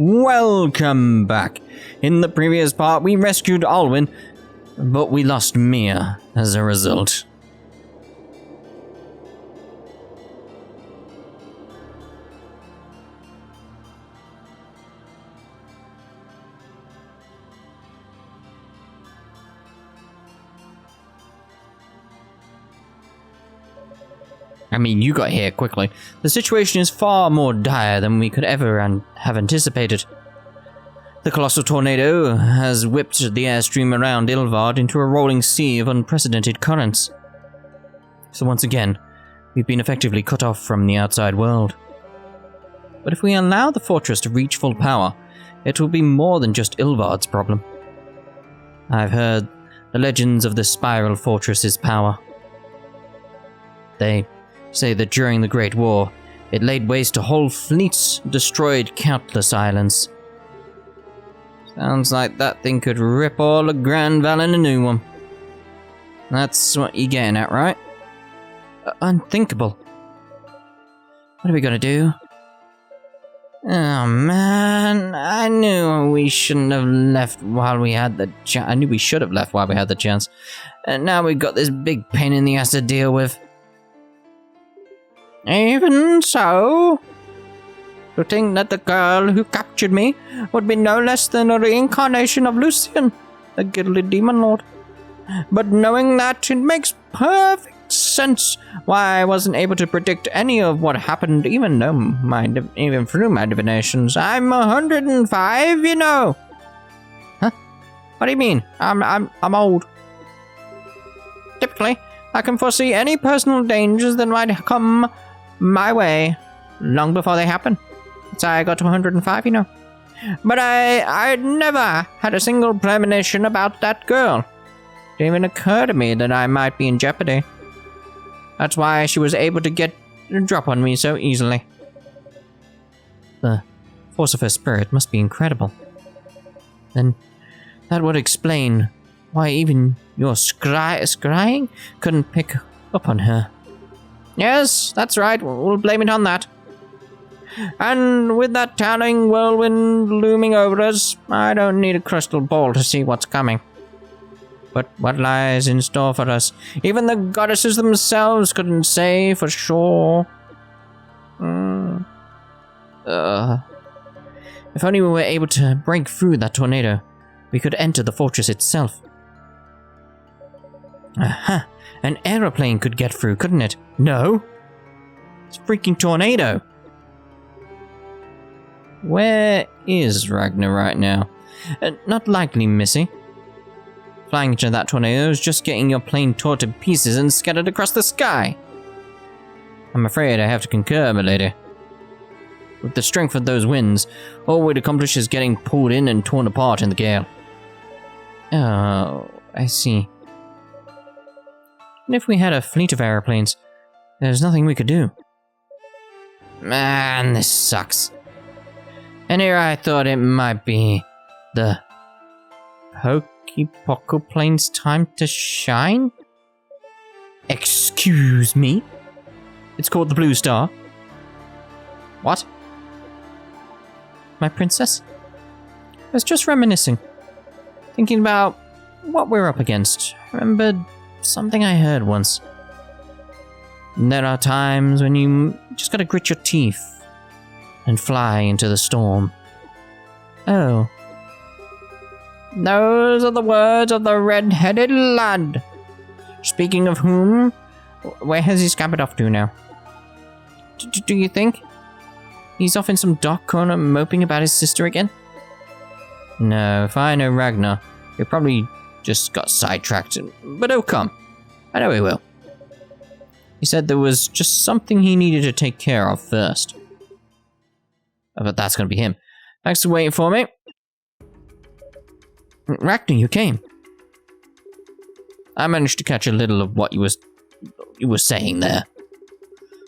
Welcome back. In the previous part, we rescued Alwen, but we lost Mia as a result. I mean, you got here quickly. The situation is far more dire than we could ever have anticipated. The colossal tornado has whipped the airstream around Ilvard into a rolling sea of unprecedented currents. So once again, we've been effectively cut off from the outside world. But if we allow the fortress to reach full power, it will be more than just Ilvard's problem. I've heard the legends of the Spiral Fortress's power. They say that during the Great War, it laid waste to whole fleets, destroyed countless islands. Sounds like that thing could rip all the Grand Val in a new one. That's what you're getting at, right? Unthinkable. What are we gonna do? Oh man, I knew we shouldn't have left while we had the chance. I knew we should have left while we had the chance. And now we've got this big pain in the ass to deal with. Even so, to think that the girl who captured me would be no less than a reincarnation of Lucian, the gilded demon lord. But knowing that, it makes perfect sense why I wasn't able to predict any of what happened, even through my divinations. I'm 105, you know. Huh? What do you mean? I'm old. Typically, I can foresee any personal dangers that might come my way long before they happen. That's how I got to 105, you know. But I never had a single premonition about that girl. It didn't even occur to me that I might be in jeopardy. That's why she was able to get a drop on me so easily. The force of her spirit must be incredible. Then that would explain why even your scrying couldn't pick up on her. Yes, that's right, we'll blame it on that. And with that towering whirlwind looming over us, I don't need a crystal ball to see what's coming. But what lies in store for us, even the goddesses themselves couldn't say for sure. If only we were able to break through that tornado, we could enter the fortress itself. Aha! An aeroplane could get through, couldn't it? No! It's a freaking tornado! Where is Ragna right now? Not likely, Missy. Flying into that tornado is just getting your plane torn to pieces and scattered across the sky. I'm afraid I have to concur, milady. With the strength of those winds, all we'd accomplish is getting pulled in and torn apart in the gale. Oh, I see. And if we had a fleet of aeroplanes, there's nothing we could do. Man, this sucks. And here I thought it might be the Poco plane's time to shine? Excuse me? It's called the Blue Star. What? My princess? I was just reminiscing. Thinking about what we're up against. Remembered something I heard once. There are times when you just gotta grit your teeth and fly into the storm. Oh. Those are the words of the red-headed lad. Speaking of whom, where has he scampered off to now? Do you think he's off in some dark corner moping about his sister again? No, if I know Ragnar, he probably just got sidetracked, but he'll come. I know he will. He said there was just something he needed to take care of first. But that's gonna be him. Thanks for waiting for me. Ragnar, you came. I managed to catch a little of what you were saying there.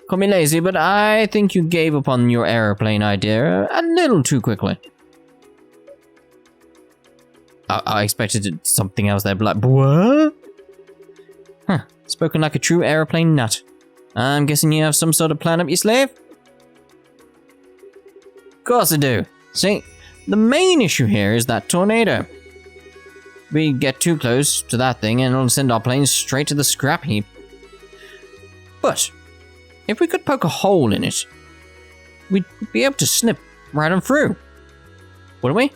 Call me lazy, but I think you gave up on your aeroplane idea a little too quickly. I expected something else there, but like, what? Huh, spoken like a true aeroplane nut. I'm guessing you have some sort of plan up your sleeve? Of course I do. See, The main issue here is that tornado. We get too close to that thing and it'll send our planes straight to the scrap heap. But if we could poke a hole in it, we'd be able to slip right on through. Wouldn't we?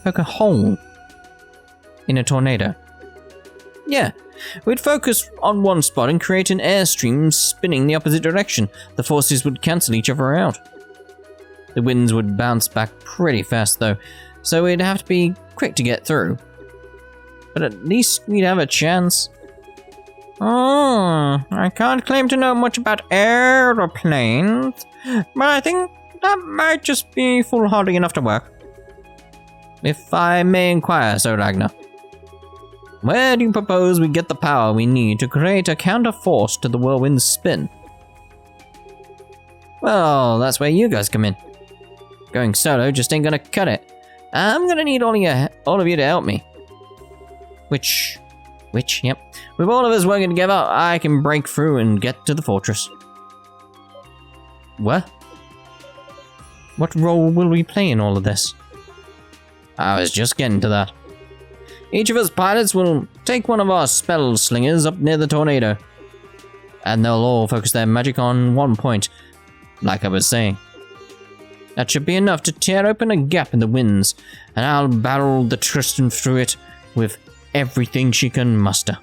Poke a hole in a tornado. Yeah, we'd focus on one spot and create an airstream spinning the opposite direction. The forces would cancel each other out. The winds would bounce back pretty fast though, so we'd have to be quick to get through. But at least we'd have a chance. Oh, I can't claim to know much about aeroplanes, but I think that might just be foolhardy enough to work. If I may inquire, Sir Ragna, where do you propose we get the power we need to create a counter-force to the whirlwind's spin? Well, that's where you guys come in. Going solo just ain't gonna cut it. I'm gonna need all of you to help me. Which, yep. With all of us working together, I can break through and get to the fortress. What? What role will we play in all of this? I was just getting to that. Each of us pilots will take one of our spell slingers up near the tornado, and they'll all focus their magic on one point, like I was saying. That should be enough to tear open a gap in the winds, and I'll barrel the Tristan through it with everything she can muster.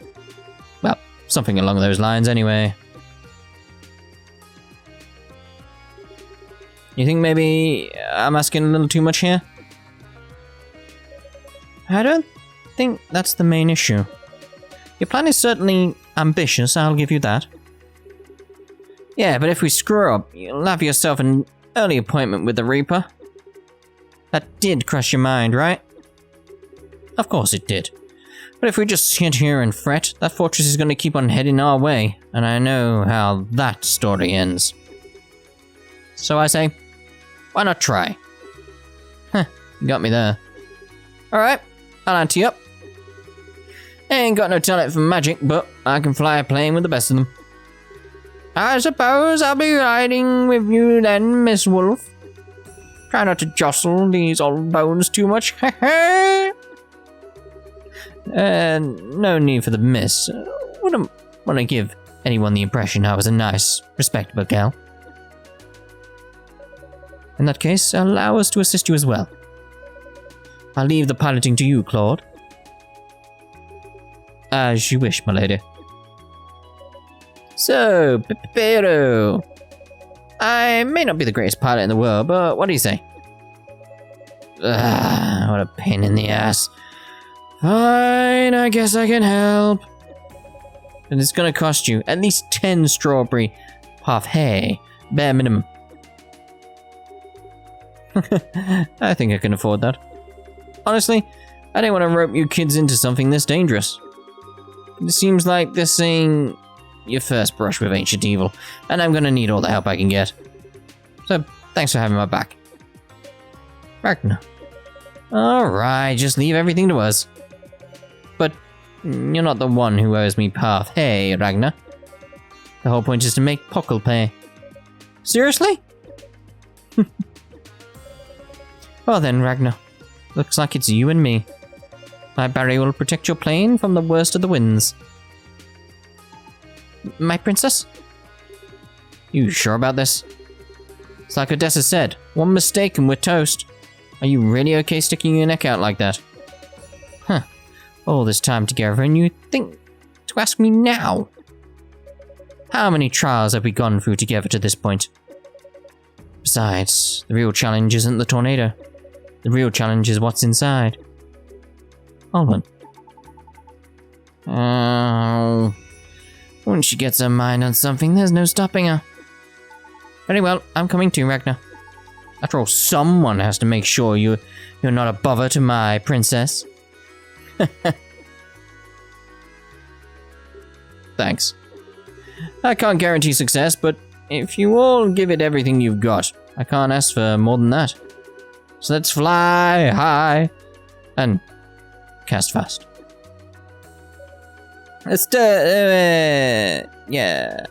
Well, something along those lines anyway. You think maybe I'm asking a little too much here? I don't think that's the main issue. Your plan is certainly ambitious, I'll give you that. Yeah, but if we screw up, you'll have yourself an early appointment with the Reaper. That did cross your mind, right? Of course it did. But if we just sit here and fret, that fortress is going to keep on heading our way, and I know how that story ends. So I say, why not try? Huh, you got me there. Alright, I'll ante you up. Ain't got no talent for magic, but I can fly a plane with the best of them. I suppose I'll be riding with you then, Miss Wolf. Try not to jostle these old bones too much. No need for the miss. Wouldn't want to give anyone the impression I was a nice, respectable gal. In that case, allow us to assist you as well. I'll leave the piloting to you, Claude. As you wish, my lady. So, Pero. I may not be the greatest pilot in the world, but what do you say? What a pain in the ass. Fine, I guess I can help. And it's gonna cost you at least 10 strawberry parfait, bare minimum. I think I can afford that. Honestly, I don't want to rope you kids into something this dangerous. It seems like this ain't your first brush with ancient evil, and I'm gonna need all the help I can get. So, thanks for having my back. Ragna. Alright, just leave everything to us. But you're not the one who owes me parfait, Ragna. The whole point is to make Pockle pay. Seriously? Well then, Ragna. Looks like it's you and me. My barrier will protect your plane from the worst of the winds. My princess? You sure about this? It's like Odessa said, one mistake and we're toast. Are you really okay sticking your neck out like that? Huh. All this time together and you think to ask me now? How many trials have we gone through together to this point? Besides, the real challenge isn't the tornado. The real challenge is what's inside. Alwen. Oh. Once she gets her mind on something, there's no stopping her. Very well, I'm coming too, Ragna. After all, someone has to make sure you're not a bother to my princess. Thanks. I can't guarantee success, but if you all give it everything you've got, I can't ask for more than that. So let's fly high and cast fast. Let's do yeah.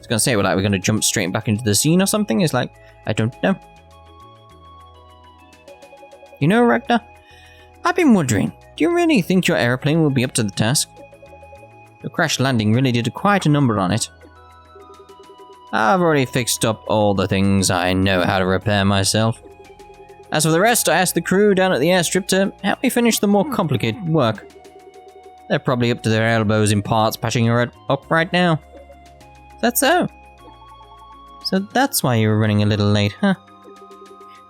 was gonna say, we're gonna jump straight back into the scene or something. It's like, I don't know. You know, Ragna, I've been wondering, do you really think your aeroplane will be up to the task? Your crash landing really did quite a number on it. I've already fixed up all the things I know how to repair myself. As for the rest, I asked the crew down at the airstrip to help me finish the more complicated work. They're probably up to their elbows in parts patching her up right now. That's so. So that's why you were running a little late, huh?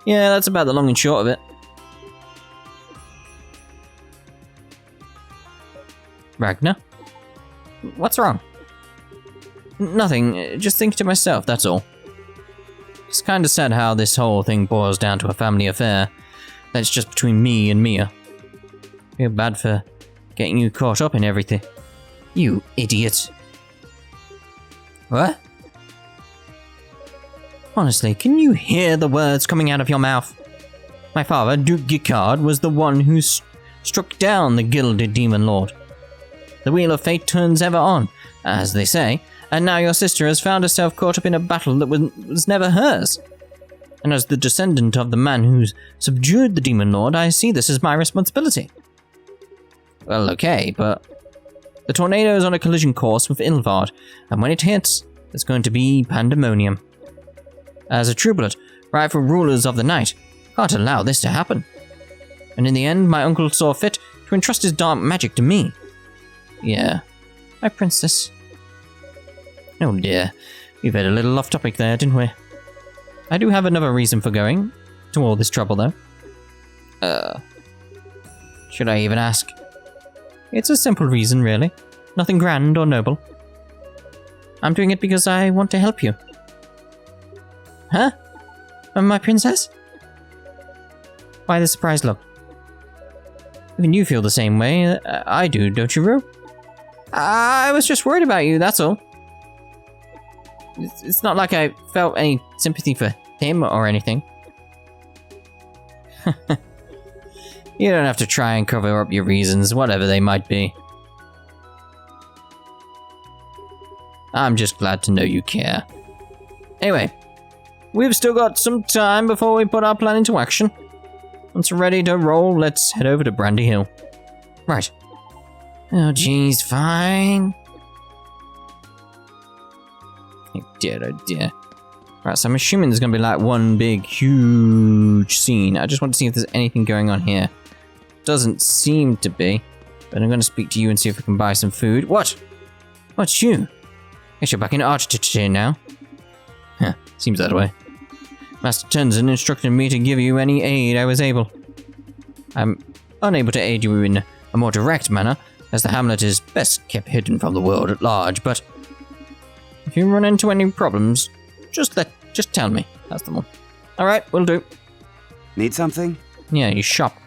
Yeah, that's about the long and short of it. Ragna? What's wrong? Nothing, just thinking to myself, that's all. It's kinda sad how this whole thing boils down to a family affair that's just between me and Mia. Feel bad for getting you caught up in everything. You idiot. What? Honestly, can you hear the words coming out of your mouth? My father, Duke Gicard, was the one who struck down the gilded demon lord. The wheel of fate turns ever on, as they say, and now your sister has found herself caught up in a battle that was never hers. And as the descendant of the man who subdued the demon lord, I see this as my responsibility. Well, okay, but the tornado is on a collision course with Ilvard, and when it hits, there's going to be pandemonium. As a true blood, rightful rulers of the night, can't allow this to happen. And in the end, my uncle saw fit to entrust his dark magic to me. Yeah, my princess. Oh dear, we've had a little off topic there, didn't we? I do have another reason for going to all this trouble, though. Should I even ask? It's a simple reason, really. Nothing grand or noble. I'm doing it because I want to help you. Huh? My princess? Why the surprised look? Even you feel the same way I do, don't you, Rue? I was just worried about you, that's all. It's not like I felt any sympathy for him or anything. You don't have to try and cover up your reasons, whatever they might be. I'm just glad to know you care. Anyway, we've still got some time before we put our plan into action. Once we're ready to roll, let's head over to Brandy Hill. Right. Oh geez, fine. Oh dear. Right, so I'm assuming there's gonna be like one big, huge scene. I just want to see if there's anything going on here. Doesn't seem to be, but I'm gonna speak to you and see if we can buy some food. What? What's you? Guess you're back in architecture now. Huh, seems that way. Master Tenzin instructed me to give you any aid I was able. I'm unable to aid you in a more direct manner, as the hamlet is best kept hidden from the world at large, but if you run into any problems, just tell me. That's the one. Alright, will do. Need something? Yeah, you shop.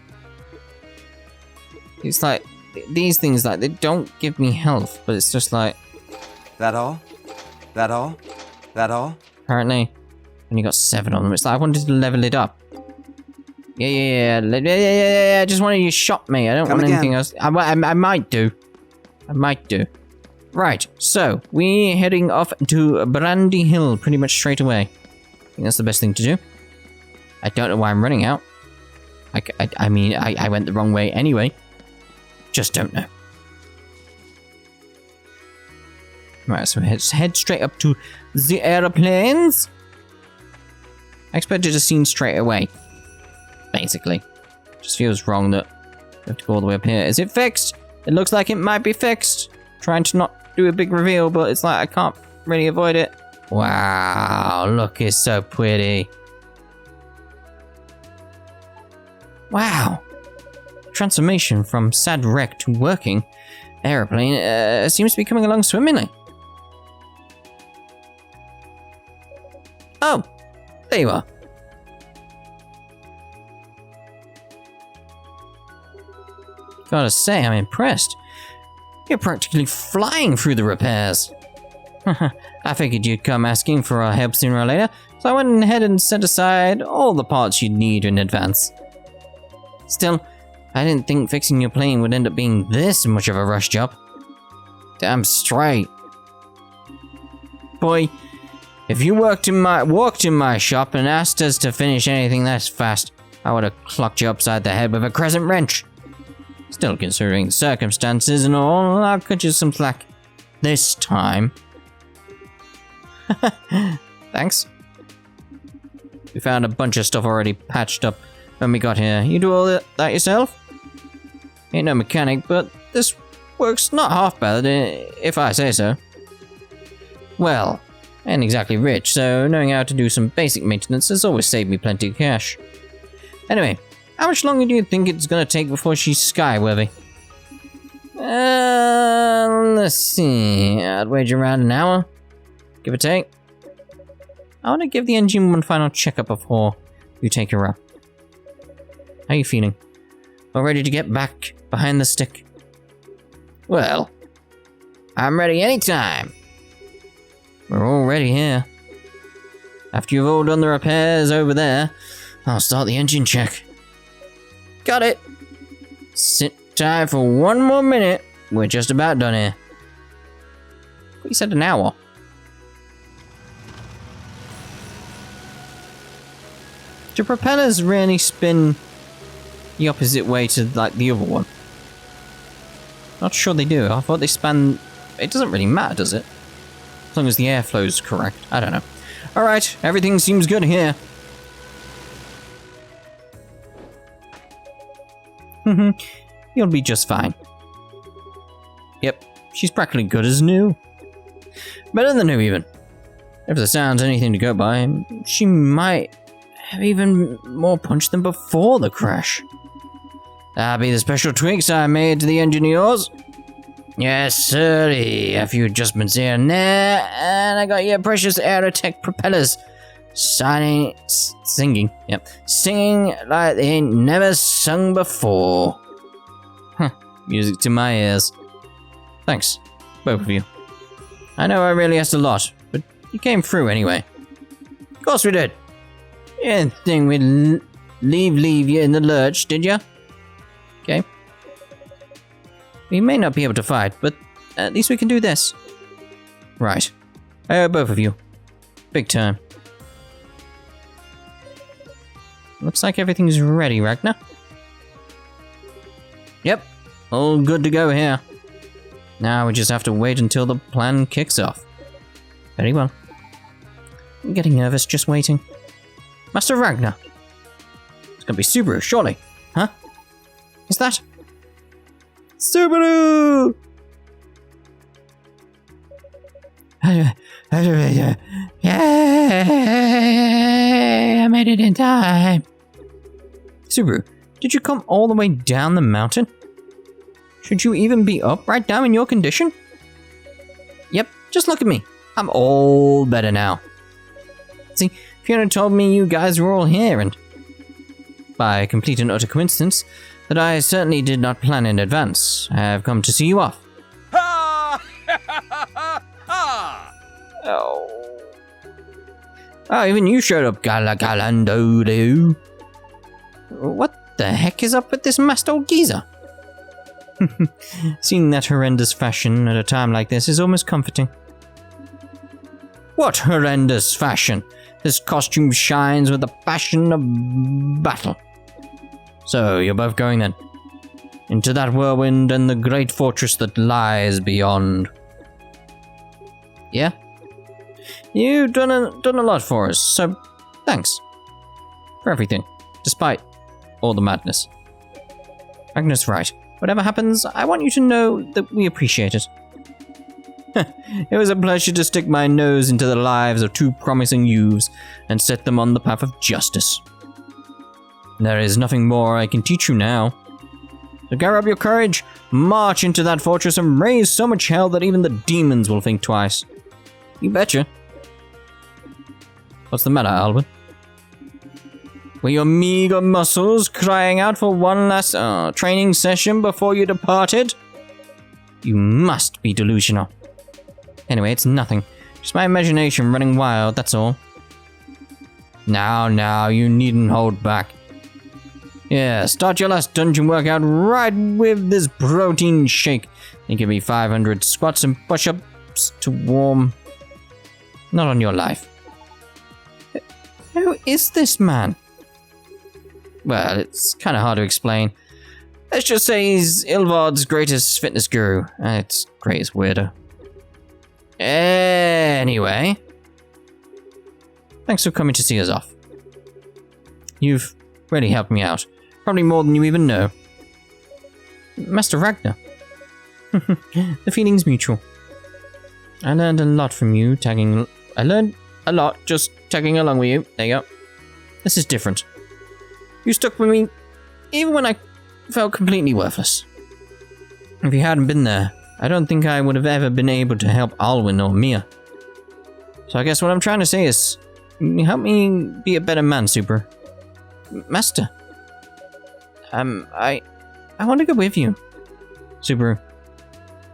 It's like, these things, like, they don't give me health, but it's just like... That all? That all? That all? Apparently, only got 7 on them. It's like, I wanted to level it up. Yeah. I just wanted you to shop me. I don't want anything else. I might do. Right, so, we're heading off to Brandy Hill pretty much straight away. I think that's the best thing to do. I don't know why I'm running out. I mean, I went the wrong way anyway. Just don't know. Right, so let's head straight up to the airplanes. I expected a scene straight away. Basically. Just feels wrong that we have to go all the way up here. Is it fixed? It looks like it might be fixed. Trying to not do a big reveal, but it's like I can't really avoid it. Wow, look, it's so pretty. Wow. Transformation from sad wreck to working aeroplane seems to be coming along swimmingly. Oh, there you are. Gotta say, I'm impressed. You're practically flying through the repairs. I figured you'd come asking for our help sooner or later, so I went ahead and set aside all the parts you'd need in advance. Still, I didn't think fixing your plane would end up being this much of a rush job. Damn straight. Boy, if you walked in my shop and asked us to finish anything that fast, I would have clocked you upside the head with a crescent wrench. Still, considering circumstances and all, I'll cut you some slack. This time. Thanks. We found a bunch of stuff already patched up when we got here. You do all that yourself? Ain't no mechanic, but this works not half bad, if I say so. Well, I ain't exactly rich, so knowing how to do some basic maintenance has always saved me plenty of cash. Anyway, how much longer do you think it's gonna take before she's skyworthy? Let's see. I'd wager around an hour, give or take. I want to give the engine one final checkup before you take her up. How are you feeling? All ready to get back behind the stick? Well, I'm ready anytime. We're all ready here. After you've all done the repairs over there, I'll start the engine check. Got it. Sit tight for one more minute. We're just about done here. You said an hour. Do propellers really spin the opposite way to like the other one? Not sure they do. I thought they span... It doesn't really matter, does it? As long as the airflow is correct. I don't know. Alright, everything seems good here. You'll be just fine. Yep, she's practically good as new. Better than new, even. If the sound's anything to go by, she might have even more punch than before the crash. That'll be the special tweaks I made to the engineers. Yes, sirree, a few adjustments here and there, and I got your precious Aerotech propellers singing like they ain't never sung before. Music to my ears. Thanks, both of you. I know I really asked a lot, but you came through anyway. Of course we did. You didn't think we'd leave you in the lurch, did ya? Okay. We may not be able to fight, but at least we can do this. Right. I owe both of you. Big time. Looks like everything's ready, Ragna. Yep. All good to go here. Now we just have to wait until the plan kicks off. Very well. I'm getting nervous just waiting. Master Ragna. It's gonna be Subaru, surely. Huh? Is that... Subaru! Yay! I made it in time. Subaru, did you come all the way down the mountain? Should you even be up right now in your condition? Yep, just look at me. I'm all better now. See, Fiona told me you guys were all here, and by complete and utter coincidence, that I certainly did not plan in advance. I have come to see you off. Oh, even you showed up, Galando. What the heck is up with this masked old geezer? Seeing that horrendous fashion at a time like this is almost comforting. What horrendous fashion? This costume shines with the passion of battle. So, you're both going then? Into that whirlwind and the great fortress that lies beyond. Yeah? You've done a lot for us, so thanks. For everything, despite all the madness. Ragna's right. Whatever happens, I want you to know that we appreciate it. It was a pleasure to stick my nose into the lives of two promising youths and set them on the path of justice. There is nothing more I can teach you now. So gather up your courage, march into that fortress and raise so much hell that even the demons will think twice. You betcha. What's the matter, Alwen? Were your meager muscles crying out for one last training session before you departed? You must be delusional. Anyway, it's nothing. Just my imagination running wild, that's all. Now, you needn't hold back. Yeah, start your last dungeon workout right with this protein shake. It can be 500 squats and push-ups to warm Not on your life. Who is this man? Well, it's kind of hard to explain. Let's just say he's Ilvard's greatest fitness guru. It's greatest weirdo. Anyway. Thanks for coming to see us off. You've really helped me out. Probably more than you even know. Master Ragna. The feeling's mutual. I learned a lot from you I learned a lot just tagging along with you. There you go. This is different. You stuck with me even when I felt completely worthless. If you hadn't been there, I don't think I would have ever been able to help Alwen or Mia. So I guess what I'm trying to say is, help me be a better man, Super. Master. I want to go with you. Super.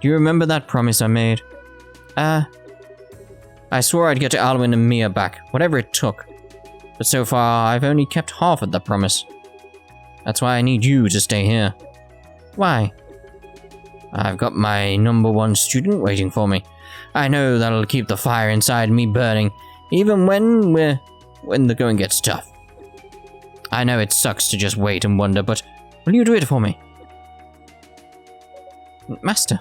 Do you remember that promise I made? I swore I'd get Alwen and Mia back, whatever it took. But so far, I've only kept half of the promise. That's why I need you to stay here. Why? I've got my #1 student waiting for me. I know that'll keep the fire inside me burning, even when the going gets tough. I know it sucks to just wait and wonder, but will you do it for me? Master.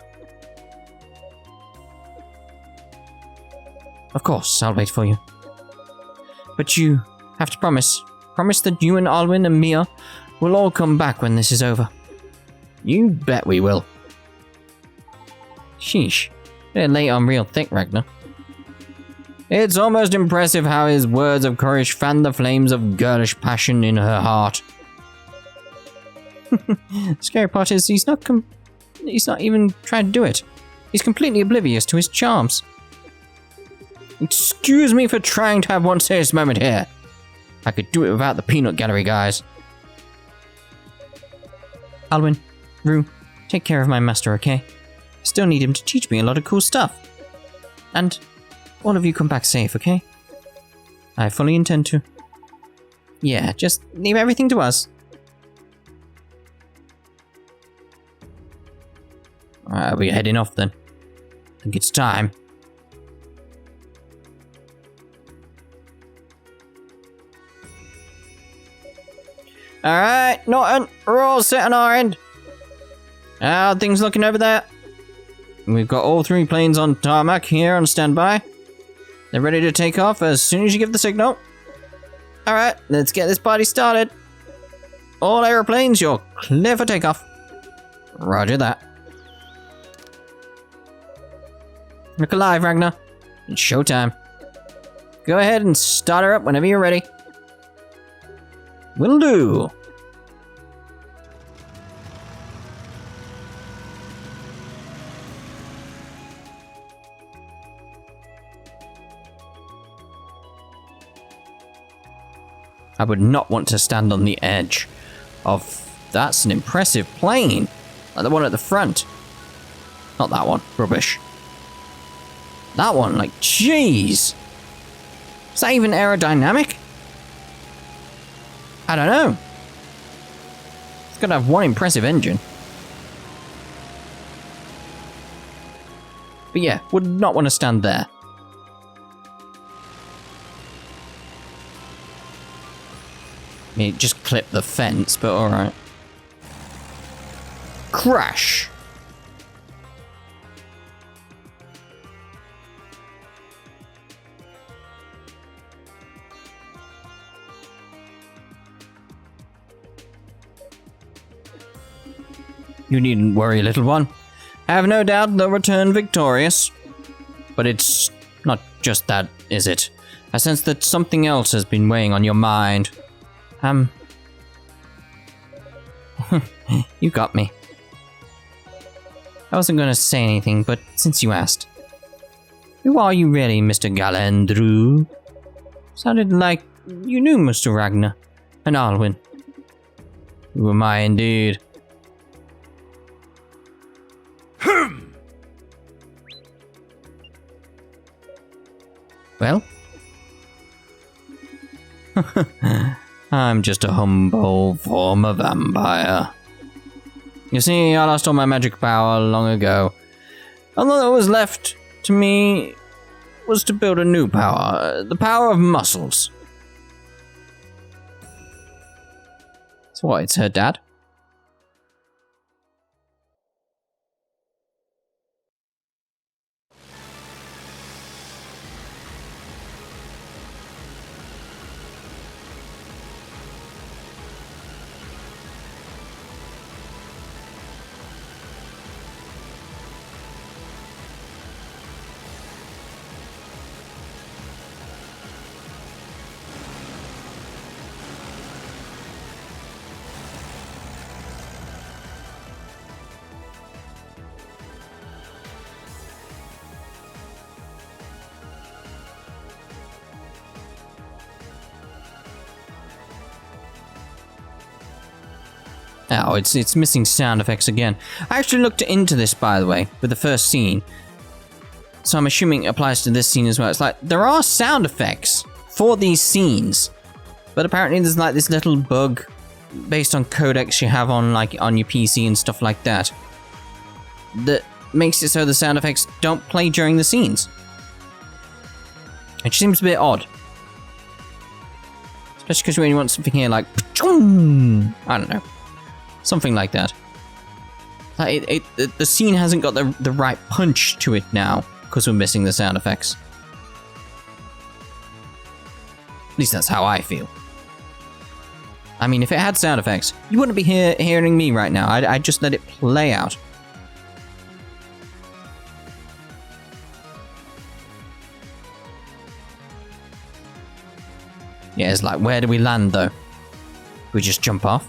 Of course, I'll wait for you. But you have to promise. Promise that you and Alwen and Mia will all come back when this is over. You bet we will. Sheesh. They're late on real thick, Ragna. It's almost impressive how his words of courage fanned the flames of girlish passion in her heart. The scary part is he's not even trying to do it. He's completely oblivious to his charms. Excuse me for trying to have one serious moment here. I could do it without the peanut gallery guys. Alwen, Rue, take care of my master, okay? I still need him to teach me a lot of cool stuff. And all of you come back safe, okay? I fully intend to. Yeah, just leave everything to us. Alright, we're heading off then. I think it's time. Alright, Norton, we're all set on our end. How are things looking over there? We've got all 3 planes on tarmac here on standby. They're ready to take off as soon as you give the signal. Alright, let's get this party started. All aeroplanes, you're clear for takeoff. Roger that. Look alive, Ragna. It's showtime. Go ahead and start her up whenever you're ready. Will do. I would not want to stand on the edge of... That's an impressive plane. Like the one at the front. Not that one. Rubbish. That one, like, jeez. Is that even aerodynamic? I don't know. It's got to have one impressive engine. But yeah, would not want to stand there. I mean, it just clipped the fence, but alright. Crash! You needn't worry, little one. I have no doubt they'll return victorious. But it's not just that, is it? I sense that something else has been weighing on your mind. You got me. I wasn't going to say anything, but since you asked. Who are you really, Mr. Galandru? Sounded like you knew Mr. Ragna and Alwen. Who am I indeed? Well? I'm just a humble former vampire. You see, I lost all my magic power long ago. All that was left to me was to build a new power. The power of muscles. So what, it's her dad? Oh, it's missing sound effects again. I actually looked into this, by the way, with the first scene. So I'm assuming it applies to this scene as well. It's like, there are sound effects for these scenes. But apparently there's like this little bug based on codecs you have on your PC and stuff like that. That makes it so the sound effects don't play during the scenes. Which seems a bit odd. Especially because when you want something here like... I don't know. Something like that. Like the scene hasn't got the right punch to it now, because we're missing the sound effects. At least that's how I feel. I mean, if it had sound effects, you wouldn't be hearing me right now. I'd just let it play out. Yeah, it's like, where do we land, though? We just jump off?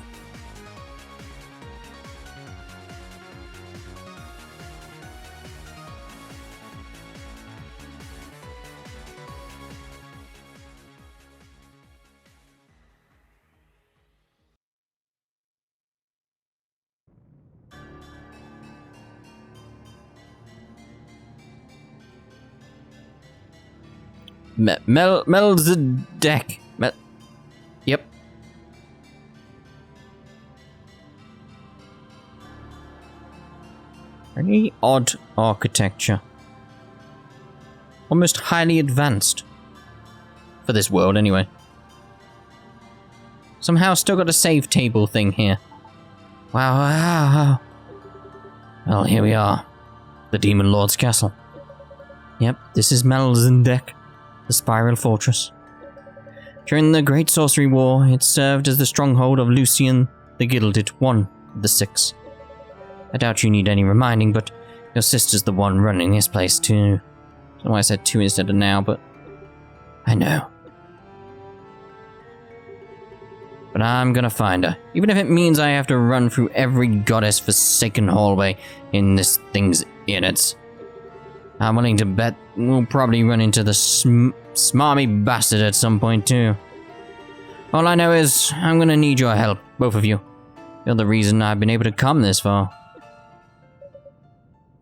Melzedek. Yep. Very odd architecture. Almost highly advanced. For this world, anyway. Somehow still got a save table thing here. Wow. Well, here we are. The Demon Lord's castle. Yep, this is Melzedek. The Spiral Fortress. During the Great Sorcery War, it served as the stronghold of Lucian the Gilded, one of the six. I doubt you need any reminding, but your sister's the one running this place too. I don't know why I said two instead of now, but I know. But I'm gonna find her, even if it means I have to run through every goddess-forsaken hallway in this thing's innards. I'm willing to bet we'll probably run into the smarmy bastard at some point too. All I know is I'm gonna need your help, both of you. You're the reason I've been able to come this far.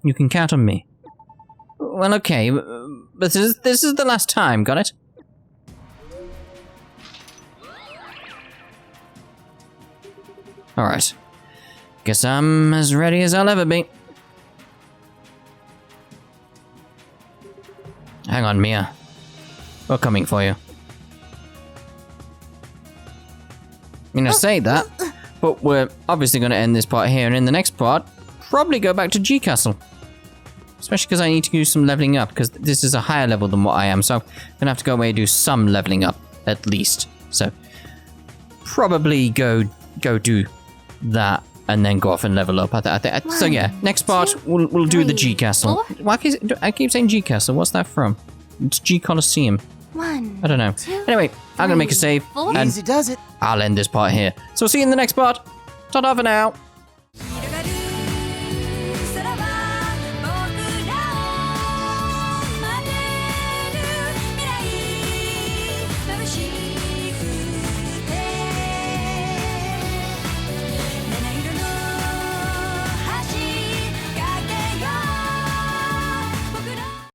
You can count on me. Well, okay, but this is the last time, got it? Alright. Guess I'm as ready as I'll ever be. Hang on, Mia. We're coming for you. I say that, but we're obviously going to end this part here, and in the next part, probably go back to G Castle. Especially because I need to do some leveling up, because this is a higher level than what I am, so I'm going to have to go away and do some leveling up, at least. So, probably go do that, and then go off and level up. So yeah, next part, we'll do the G Castle. Why I keep saying G Castle, what's that from? It's G Colosseum. I don't know. Anyway, I'm going to make a save, and Easy does it. I'll end this part here. So see you in the next part. Ta-da for now.